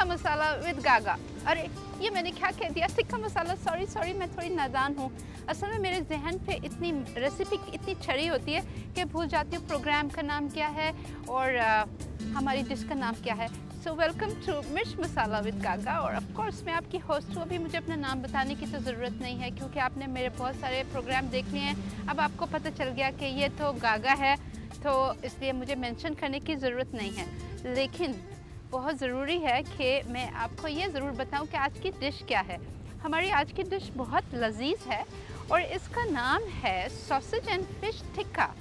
मसाला with गागा। अरे ये मैंने क्या कह दिया, तिक्का मसाला, सॉरी मैं थोड़ी नादान हूँ। असल में मेरे जहन पे इतनी रेसिपी इतनी छड़ी होती है कि भूल जाती हूँ प्रोग्राम का नाम क्या है और हमारी डिश का नाम क्या है। सो वेलकम टू मिर्च मसाला विद गागा। और ऑफ कोर्स मैं आपकी होस्ट हूँ, अभी मुझे अपना नाम बताने की तो ज़रूरत नहीं है क्योंकि आपने मेरे बहुत सारे प्रोग्राम देख लिए हैं। अब आपको पता चल गया कि ये तो गागा है, तो इसलिए मुझे मेंशन करने की ज़रूरत नहीं है। लेकिन बहुत ज़रूरी है कि मैं आपको ये ज़रूर बताऊं कि आज की डिश क्या है। हमारी आज की डिश बहुत लजीज है और इसका नाम है सॉसेज एंड फिश टिक्का।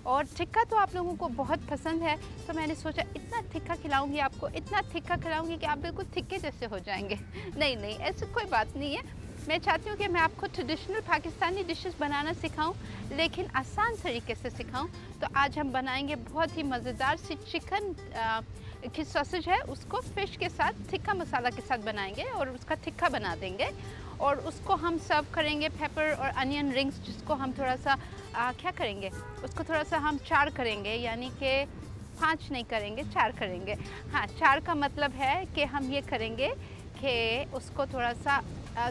और टिक्का तो आप लोगों को बहुत पसंद है, तो मैंने सोचा इतना तिक्का खिलाऊंगी आपको, इतना तिक्का खिलाऊंगी कि आप बिल्कुल तिक्के जैसे हो जाएंगे। नहीं, ऐसी कोई बात नहीं है। मैं चाहती हूँ कि मैं आपको ट्रेडिशनल पाकिस्तानी डिशेस बनाना सिखाऊं, लेकिन आसान तरीके से सिखाऊं। तो आज हम बनाएंगे बहुत ही मज़ेदार सी चिकन की सॉसेज है, उसको फ़िश के साथ तिक्का मसाला के साथ बनाएंगे और उसका तिक्का बना देंगे और उसको हम सर्व करेंगे पेपर और अनियन रिंग्स, जिसको हम थोड़ा सा क्या करेंगे, उसको थोड़ा सा हम 4 करेंगे, यानी कि 5 नहीं करेंगे, 4 करेंगे। हाँ, 4 का मतलब है कि हम ये करेंगे कि उसको थोड़ा सा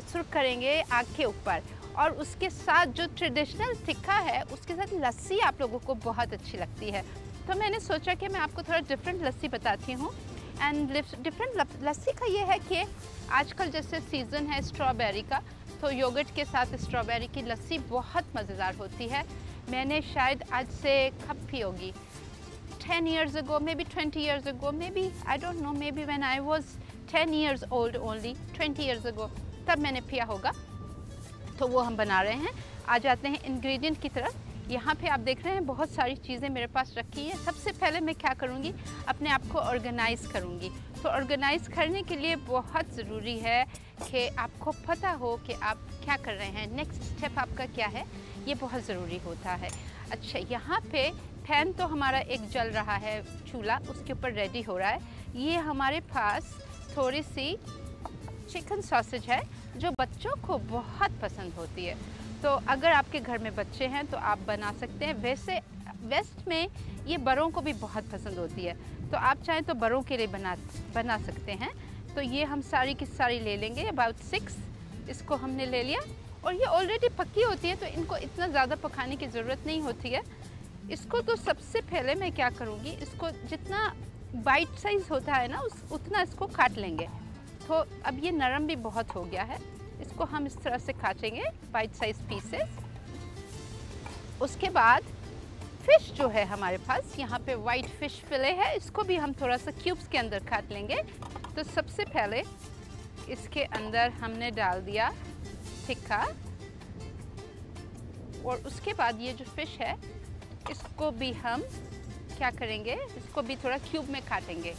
सुर्ख करेंगे आग के ऊपर, और उसके साथ जो ट्रेडिशनल तिक्का है उसके साथ लस्सी आप लोगों को बहुत अच्छी लगती है। तो मैंने सोचा कि मैं आपको थोड़ा डिफरेंट लस्सी बताती हूँ। एंड डिफरेंट लस्सी का ये है कि आजकल जैसे सीज़न है स्ट्रॉबेरी का, तो योगर्ट के साथ स्ट्रॉबेरी की लस्सी बहुत मज़ेदार होती है। मैंने शायद आज से कब पी होगी, 10 years ago, maybe 20 years ago, maybe I don't know, maybe when I was 10 years old only, 20 years ago, तब मैंने पिया होगा। तो वो हम बना रहे हैं। आ जाते हैं इंग्रेडिएंट की तरफ। यहाँ पे आप देख रहे हैं बहुत सारी चीज़ें मेरे पास रखी हैं। सबसे पहले मैं क्या करूँगी, अपने आप को ऑर्गेनाइज़ करूँगी। तो ऑर्गेनाइज़ करने के लिए बहुत ज़रूरी है कि आपको पता हो कि आप क्या कर रहे हैं, नेक्स्ट स्टेप आपका क्या है, ये बहुत ज़रूरी होता है। अच्छा, यहाँ पे पैन तो हमारा एक जल रहा है, चूल्हा उसके ऊपर रेडी हो रहा है। ये हमारे पास थोड़ी सी चिकन सॉसेज है जो बच्चों को बहुत पसंद होती है। तो अगर आपके घर में बच्चे हैं तो आप बना सकते हैं। वैसे वेस्ट में ये बड़ों को भी बहुत पसंद होती है, तो आप चाहें तो बड़ों के लिए बना सकते हैं। तो ये हम सारी की सारी ले लेंगे, अबाउट 6 इसको हमने ले लिया। और ये ऑलरेडी पकी होती है तो इनको इतना ज़्यादा पकाने की ज़रूरत नहीं होती है। इसको तो सबसे पहले मैं क्या करूँगी, इसको जितना बाइट साइज़ होता है ना उतना इसको काट लेंगे। तो अब ये नरम भी बहुत हो गया है, इसको हम इस तरह से काटेंगे बाइट साइज पीसेस। उसके बाद फिश जो है हमारे पास, यहाँ पे वाइट फिश फिले है, इसको भी हम थोड़ा सा क्यूब्स के अंदर काट लेंगे। तो सबसे पहले इसके अंदर हमने डाल दिया तिक्का, और उसके बाद ये जो फिश है इसको भी हम क्या करेंगे, इसको भी थोड़ा क्यूब में काटेंगे।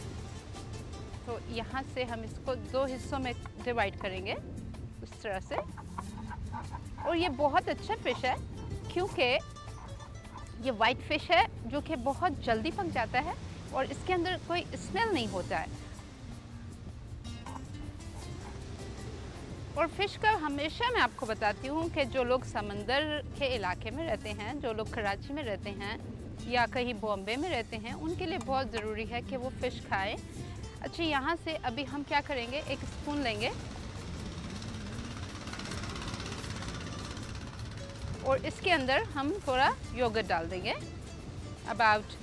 तो यहाँ से हम इसको 2 हिस्सों में डिवाइड करेंगे इस तरह से। और ये बहुत अच्छा फ़िश है क्योंकि ये वाइट फ़िश है जो कि बहुत जल्दी पक जाता है और इसके अंदर कोई स्मेल नहीं होता है। और फ़िश का हमेशा मैं आपको बताती हूँ कि जो लोग समंदर के इलाके में रहते हैं, जो लोग कराची में रहते हैं या कहीं बॉम्बे में रहते हैं, उनके लिए बहुत ज़रूरी है कि वो फ़िश खाएँ। अच्छा, यहाँ से अभी हम क्या करेंगे, एक स्पून लेंगे और इसके अंदर हम थोड़ा योगर्ट डाल देंगे, अबाउट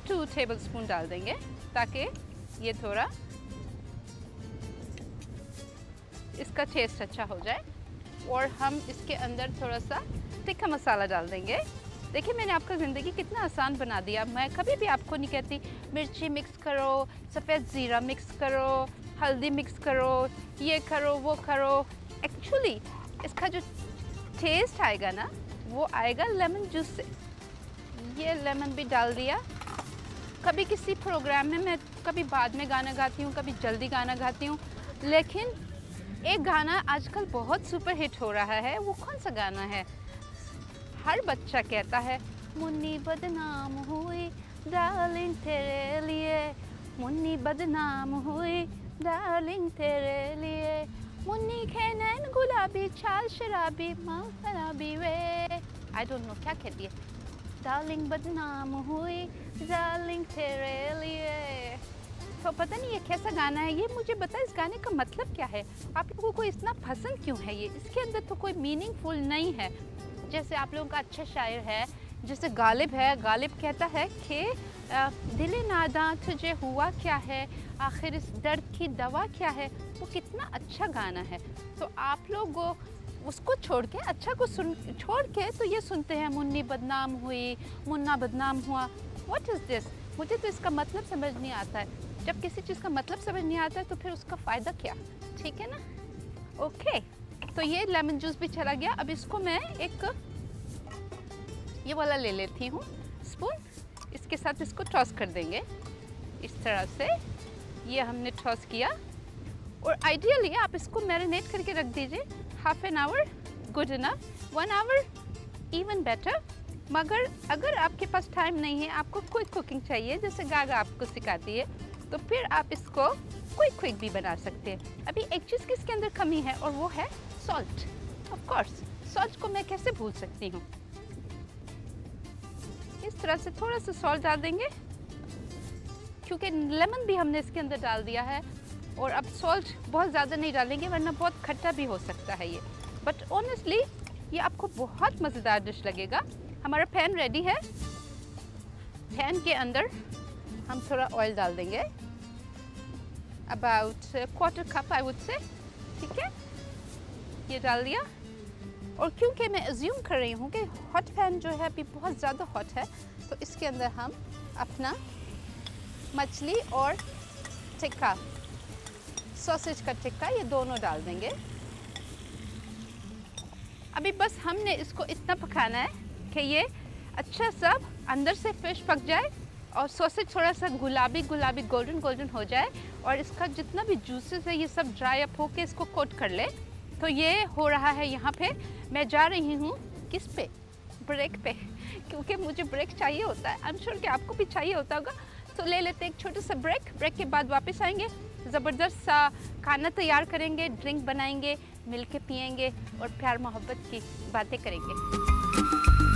2 टेबलस्पून डाल देंगे ताकि ये थोड़ा इसका टेस्ट अच्छा हो जाए। और हम इसके अंदर थोड़ा सा तिक्का मसाला डाल देंगे। देखिए, मैंने आपका ज़िंदगी कितना आसान बना दिया। मैं कभी भी आपको नहीं कहती मिर्ची मिक्स करो, सफ़ेद ज़ीरा मिक्स करो, हल्दी मिक्स करो, ये करो वो करो। एक्चुअली इसका जो टेस्ट आएगा ना, वो आएगा लेमन जूस से। ये लेमन भी डाल दिया। कभी किसी प्रोग्राम में मैं कभी बाद में गाना गाती हूँ, कभी जल्दी गाना गाती हूँ, लेकिन एक गाना आजकल बहुत सुपर हिट हो रहा है। वो कौन सा गाना है? हर बच्चा कहता है, मुन्नी बदनाम हुई डार्लिंग तेरे लिए, मुन्नी बदनाम हुई डार्लिंग तेरे लिए, मुन्नी के नैन गुलाबी चाल शराबी माँ खराबी वे। आई डोंट नो क्या कहती है, डार्लिंग बदनाम हुई डार्लिंग तेरे लिए। तो पता नहीं ये कैसा गाना है, ये मुझे बता इस गाने का मतलब क्या है, आप लोगों को इतना पसंद क्यों है ये? इसके अंदर तो कोई मीनिंगफुल नहीं है। जैसे आप लोगों का अच्छा शायर है, जैसे गालिब है, गालिब कहता है कि दिले नादां तुझे हुआ क्या है, आखिर इस दर्द की दवा क्या है। वो कितना अच्छा गाना है। तो आप लोग उसको छोड़ के, अच्छा को छोड़ के तो ये सुनते हैं मुन्नी बदनाम हुई, मुन्ना बदनाम हुआ। What is this? मुझे तो इसका मतलब समझ नहीं आता है। जब किसी चीज़ का मतलब समझ नहीं आता है तो फिर उसका फ़ायदा क्या? ठीक है ना? ओके, तो ये लेमन जूस भी चला गया। अब इसको मैं एक ये वाला ले लेती हूँ स्पून, इसके साथ इसको टॉस कर देंगे इस तरह से। ये हमने टॉस किया और आइडियली आप इसको मैरिनेट करके रख दीजिए half an hour, good enough, 1 hour even better. मगर अगर आपके पास टाइम नहीं है, आपको क्विक कुकिंग चाहिए जैसे गागा आपको सिखाती है, तो फिर आप इसको क्विक भी बना सकते हैं। अभी एक चीज़ की इसके अंदर कमी है और वो है सॉल्ट। ऑफ कोर्स सॉल्ट को मैं कैसे भूल सकती हूँ। इस तरह से थोड़ा सा सॉल्ट डाल देंगे क्योंकि लेमन भी हमने इसके अंदर डाल दिया है। और अब सॉल्ट बहुत ज़्यादा नहीं डालेंगे वरना बहुत खट्टा भी हो सकता है ये। बट ऑनेस्टली ये आपको बहुत मज़ेदार डिश लगेगा। हमारा पैन रेडी है। पैन के अंदर हम थोड़ा ऑयल डाल देंगे, about 1/4 cup I would say. ठीक है, ये डाल दिया। और क्योंकि मैं अज्यूम कर रही हूँ कि हॉट पैन जो है अभी बहुत ज़्यादा हॉट है, तो इसके अंदर हम अपना मछली और टिक्का, सॉसेज का टिक्का, ये दोनों डाल देंगे। अभी बस हमने इसको इतना पकाना है कि ये अच्छा सा अंदर से फिश पक जाए और सॉसेज थोड़ा सा गुलाबी गोल्डन हो जाए और इसका जितना भी जूसेस है ये सब ड्राई अप होके इसको कोट कर ले। तो ये हो रहा है यहाँ पे। मैं जा रही हूँ किस पे? ब्रेक पे, क्योंकि मुझे ब्रेक चाहिए होता है। आई एम श्योर कि आपको भी चाहिए होता होगा। तो ले लेते हैं एक छोटा सा ब्रेक। ब्रेक के बाद वापस आएंगे, ज़बरदस्त सा खाना तैयार करेंगे, ड्रिंक बनाएंगे, मिल के पिएंगे और प्यार मोहब्बत की बातें करेंगे।